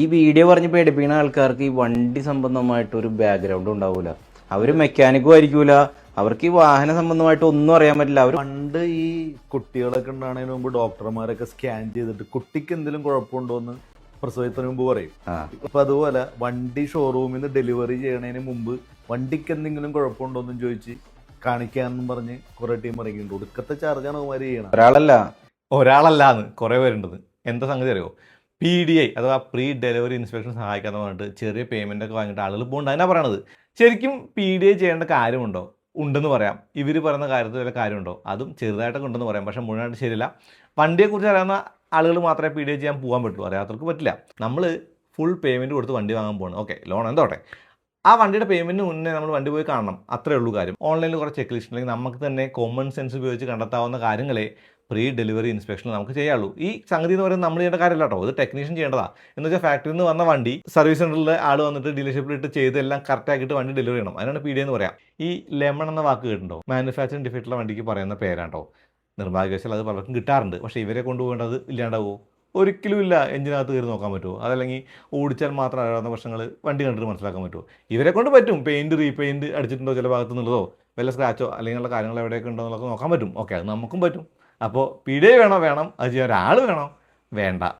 ഈ വീഡിയോ പറഞ്ഞ് പേടിപ്പിക്കുന്ന ആൾക്കാർക്ക് ഈ വണ്ടി സംബന്ധമായിട്ട് ഒരു ബാക്ക്ഗ്രൗണ്ട് ഉണ്ടാവൂല. അവര് മെക്കാനിക്കും ആയിരിക്കൂല, അവർക്ക് ഈ വാഹന സംബന്ധമായിട്ട് ഒന്നും അറിയാൻ പറ്റില്ല. അവർ പണ്ട് ഈ കുട്ടികളൊക്കെ ഉണ്ടാകുന്നതിന് മുമ്പ് ഡോക്ടർമാരൊക്കെ സ്കാൻ ചെയ്തിട്ട് കുട്ടിക്ക് എന്തെങ്കിലും കുഴപ്പമുണ്ടോ എന്ന് പ്രസവത്തിന് മുമ്പ് പറയും. അപ്പൊ അതുപോലെ വണ്ടി ഷോറൂമിൽ നിന്ന് ഡെലിവറി ചെയ്യണതിന് മുമ്പ് വണ്ടിക്ക് എന്തെങ്കിലും കുഴപ്പമുണ്ടോ എന്നും ചോദിച്ച് കാണിക്കാന്നും പറഞ്ഞ് കുറെ ടീം ഇറങ്ങിയിട്ടുണ്ട്. ഒടുക്കത്തെ ചാർജാണ് അവന്മാര് ചെയ്യണം. ഒരാളല്ലാന്ന് കുറേ പേരുണ്ടത്. എന്താ സംഗതി അറിയോ? PDI അഥവാ പ്രീ ഡെലിവറി ഇൻസ്പെക്ഷൻ സഹായിക്കാന്ന് പറഞ്ഞിട്ട് ചെറിയ പേയ്മെൻ്റ് ഒക്കെ വാങ്ങിയിട്ട് ആളുകൾ പോകുന്നുണ്ട്. അതിനാ പറയണത്. ശരിക്കും PDI ചെയ്യേണ്ട കാര്യമുണ്ടോ? ഉണ്ടെന്ന് പറയാം. ഇവർ പറയുന്ന കാര്യത്തിൽ വല്ല കാര്യമുണ്ടോ? അതും ചെറുതായിട്ടൊക്കെ ഉണ്ടെന്ന് പറയാം, പക്ഷേ മുഴുവനായിട്ട് ശരിയല്ല. വണ്ടിയെക്കുറിച്ച് അറിയാവുന്ന ആളുകൾ മാത്രമേ PDI ചെയ്യാൻ പോകാൻ പറ്റുള്ളൂ, അറിയാത്തവർക്ക് പറ്റില്ല. നമ്മൾ ഫുൾ പേയ്മെൻറ്റ് കൊടുത്ത് വണ്ടി വാങ്ങാൻ പോകണം. ഓക്കെ, ലോൺ എന്തോട്ടെ, ആ വണ്ടിയുടെ പേയ്മെൻറ്റിന് മുന്നേ നമ്മൾ വണ്ടി പോയി കാണണം, അത്രേ ഉള്ളൂ കാര്യം. ഓൺലൈനിൽ കുറച്ച് ചെക്ക് ലിസ്റ്റ് ഉണ്ടെങ്കിൽ നമുക്ക് തന്നെ കോമൺ സെൻസ് ഉപയോഗിച്ച് കണ്ടെത്താവുന്ന കാര്യങ്ങളെ പ്രീ ഡെലിവറി ഇൻസ്പെക്ഷൻ നമുക്ക് ചെയ്യാവുള്ളൂ. ഈ സംഗതി എന്ന് പറയുന്നത് നമ്മൾ ചെയ്യേണ്ട കാര്യമല്ല കേട്ടോ, ഇത് ടെക്നീഷ്യൻ ചെയ്യേണ്ടതാണ്. എന്ന് വെച്ചാൽ ഫാക്ടറിയിൽ നിന്ന് വന്ന വണ്ടി സർവീസ് സെൻ്ററിൽ ആൾ വന്നിട്ട് ഡീലർഷിപ്പിലിട്ട് ചെയ്ത് എല്ലാം കറക്റ്റാക്കിയിട്ട് വണ്ടി ഡെലിവറി ചെയ്യണം. അതിനാണ് PDI എന്ന് പറയാം. ഈ ലെമൺ എന്ന വാക്ക് കേട്ടിട്ടുണ്ടോ? മാനുഫാക്ചറിങ് ഡിഫക്റ്റുള്ള വണ്ടിക്ക് പറയുന്ന പേരാട്ടോ. നിർഭാഗ്യവശാൽ അത് പലർക്കും കിട്ടാറുണ്ട്. പക്ഷേ ഇവരെ കൊണ്ടുപോകേണ്ടത് ഇല്ലാണ്ടാവുമോ? ഒരിക്കലും ഇല്ല. എഞ്ചിനകത്ത് കയറി നോക്കാൻ പറ്റുമോ? അതല്ലെങ്കിൽ ഓടിച്ചാൽ മാത്രം അറിയാവുന്ന പ്രശ്നങ്ങൾ വണ്ടി കണ്ടിട്ട് മനസ്സിലാക്കാൻ പറ്റുമോ? ഇവരെ കൊണ്ട് പറ്റും. പെയിൻറ്റ് റീപെയിൻറ്റ് അടിച്ചിട്ടുണ്ടോ ചില ഭാഗത്തു നിന്നുള്ളതോ വല്ല സ്ക്രാച്ചോ അല്ലെങ്കിൽ കാര്യങ്ങൾ എവിടെയൊക്കെ ഉണ്ടോ എന്നൊക്കെ നോക്കാൻ പറ്റും. ഓക്കെ, അത് നമുക്കും പറ്റും. അപ്പോൾ PDI വേണം, അത് ചെയ്യാൻ ഒരാൾ വേണം, വേണ്ട.